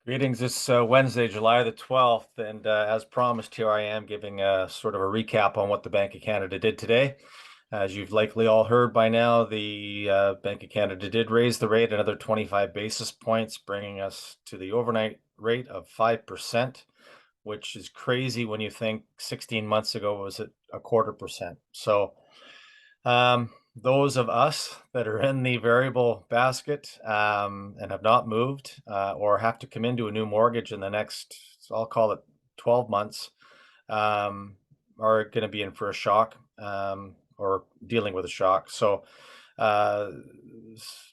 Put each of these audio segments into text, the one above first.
Greetings. It's Wednesday, July the 12th, and as promised, here I am giving a sort of a recap on what the Bank of Canada did today. As you've likely all heard by now, the Bank of Canada did raise the rate another 25 basis points, bringing us to the overnight rate of 5%, which is crazy when you think 16 months ago it was at a quarter percent. So those of us that are in the variable basket and have not moved or have to come into a new mortgage in the next, so I'll call it 12 months, um, are going to be in for a shock or dealing with a shock. So uh,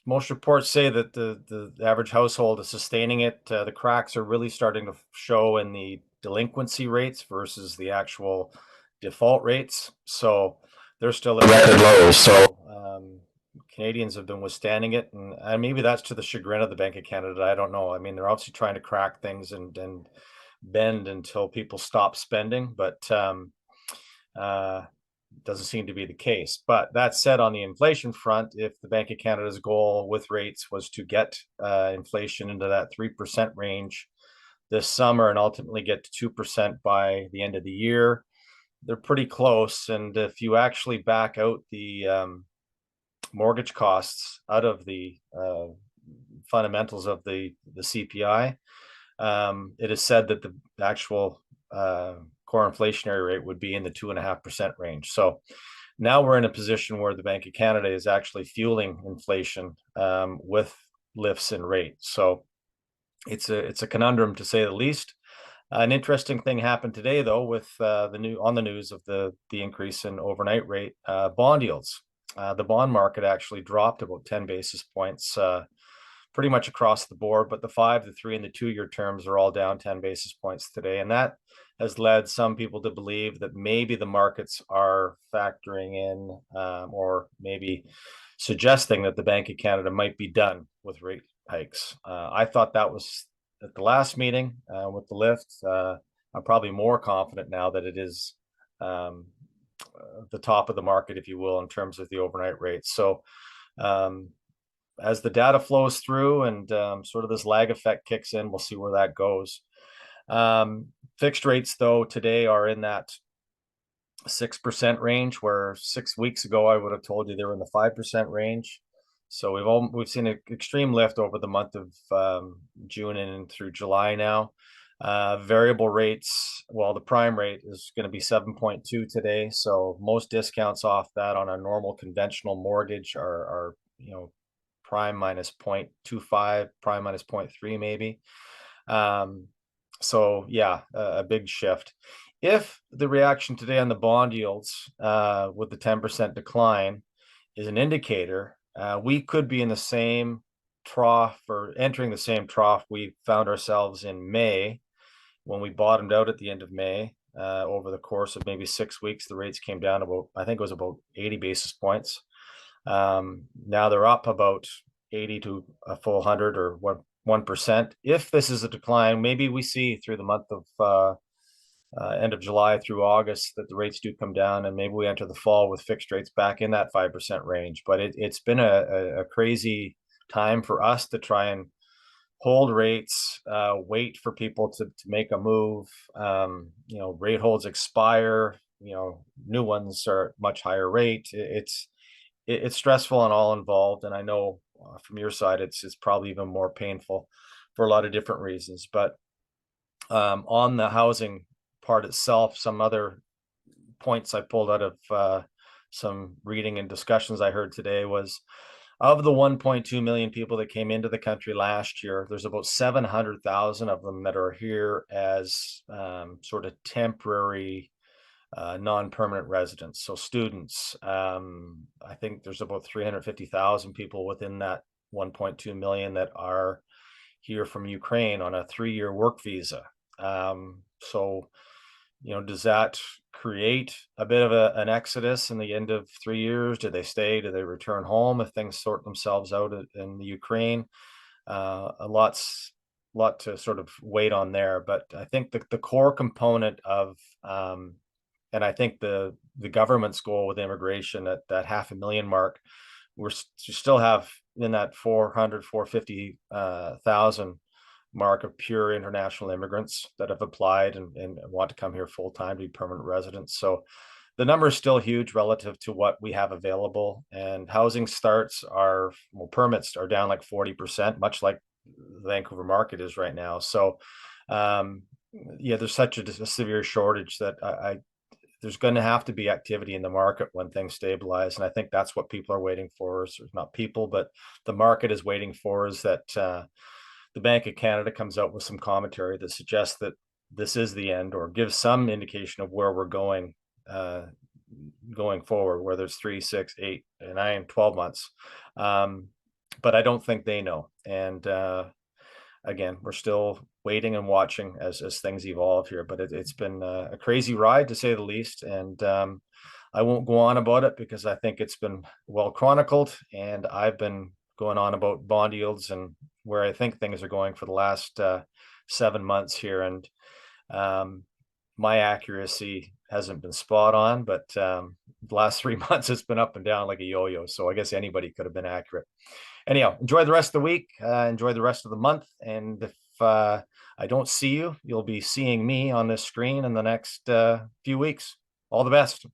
most reports say that the average household is sustaining it. The cracks are really starting to show in the delinquency rates versus the actual default rates. So they're still at record lows. So Canadians have been withstanding it, and maybe that's to the chagrin of the Bank of Canada. I don't know. I mean, they're obviously trying to crack things and bend until people stop spending, but uh, doesn't seem to be the case. But that said, on the inflation front, if the Bank of Canada's goal with rates was to get inflation into that 3% range this summer and ultimately get to 2% by the end of the year, they're pretty close. And if you actually back out the mortgage costs out of the fundamentals of the CPI, it is said that the actual core inflationary rate would be in the 2.5% range. So now we're in a position where the Bank of Canada is actually fueling inflation with lifts in rates. So it's a conundrum to say the least. An interesting thing happened today, though, with the news of the increase in overnight rate bond yields. The bond market actually dropped about 10 basis points, pretty much across the board. But the 5, the 3, and the 2-year terms are all down 10 basis points today, and that has led some people to believe that maybe the markets are factoring in, or maybe suggesting that the Bank of Canada might be done with rate hikes. I thought that was at the last meeting with the lift. I'm probably more confident now that it is the top of the market, if you will, in terms of the overnight rates. So as the data flows through and sort of this lag effect kicks in, we'll see where that goes. Fixed rates, though, today are in that 6% range, where 6 weeks ago I would have told you they were in the 5% range. So we've seen an extreme lift over the month of June and through July now. Variable rates, well, the prime rate is going to be 7.2 today. So most discounts off that on a normal conventional mortgage are prime minus 0.25, prime minus 0.3 maybe. So yeah, a big shift. If the reaction today on the bond yields with the 10% decline is an indicator, we could be in the same trough or entering the same trough we found ourselves in May when we bottomed out at the end of May. Over the course of maybe 6 weeks, the rates came down about, I think it was about 80 basis points. Now they're up about 80 to a full 100 or 1%. If this is a decline, maybe we see through the month of end of July through August that the rates do come down, and maybe we enter the fall with fixed rates back in that 5% range. But it's been a crazy time for us to try and hold rates, wait for people to make a move. Rate holds expire, new ones are much higher rate. It's stressful on all involved, and I know from your side it's probably even more painful for a lot of different reasons. But on the housing part itself, some other points I pulled out of some reading and discussions I heard today was, of the 1.2 million people that came into the country last year, there's about 700,000 of them that are here as sort of temporary non-permanent residents. So students, I think there's about 350,000 people within that 1.2 million that are here from Ukraine on a 3-year work visa. So does that create a bit of an exodus in the end of 3 years? Do they stay? Do they return home if things sort themselves out in the Ukraine? A lot to sort of wait on there. But I think the core component of, and I think the government's goal with immigration at that 500,000 mark, we still have in that 400, 450,000 mark of pure international immigrants that have applied and want to come here full time to be permanent residents. So the number is still huge relative to what we have available. And housing starts are, well, permits are down like 40%, much like the Vancouver market is right now. So, yeah, there's such a severe shortage that there's going to have to be activity in the market when things stabilize. And I think that's what people are waiting for, is not people, but the market is waiting for, is that the Bank of Canada comes out with some commentary that suggests that this is the end, or gives some indication of where we're uh, going forward, whether it's 3, 6, 8, 9, 12 months. But I don't think they know. And again, we're still waiting and watching as things evolve here. But it's been a crazy ride, to say the least. And I won't go on about it because I think it's been well chronicled, and I've been going on about bond yields and where I think things are going for the last 7 months here. And my accuracy hasn't been spot on, but the last 3 months it's been up and down like a yo-yo. So I guess anybody could have been accurate. Anyhow, enjoy the rest of the week. Enjoy the rest of the month. And if I don't see you, you'll be seeing me on this screen in the next few weeks. All the best.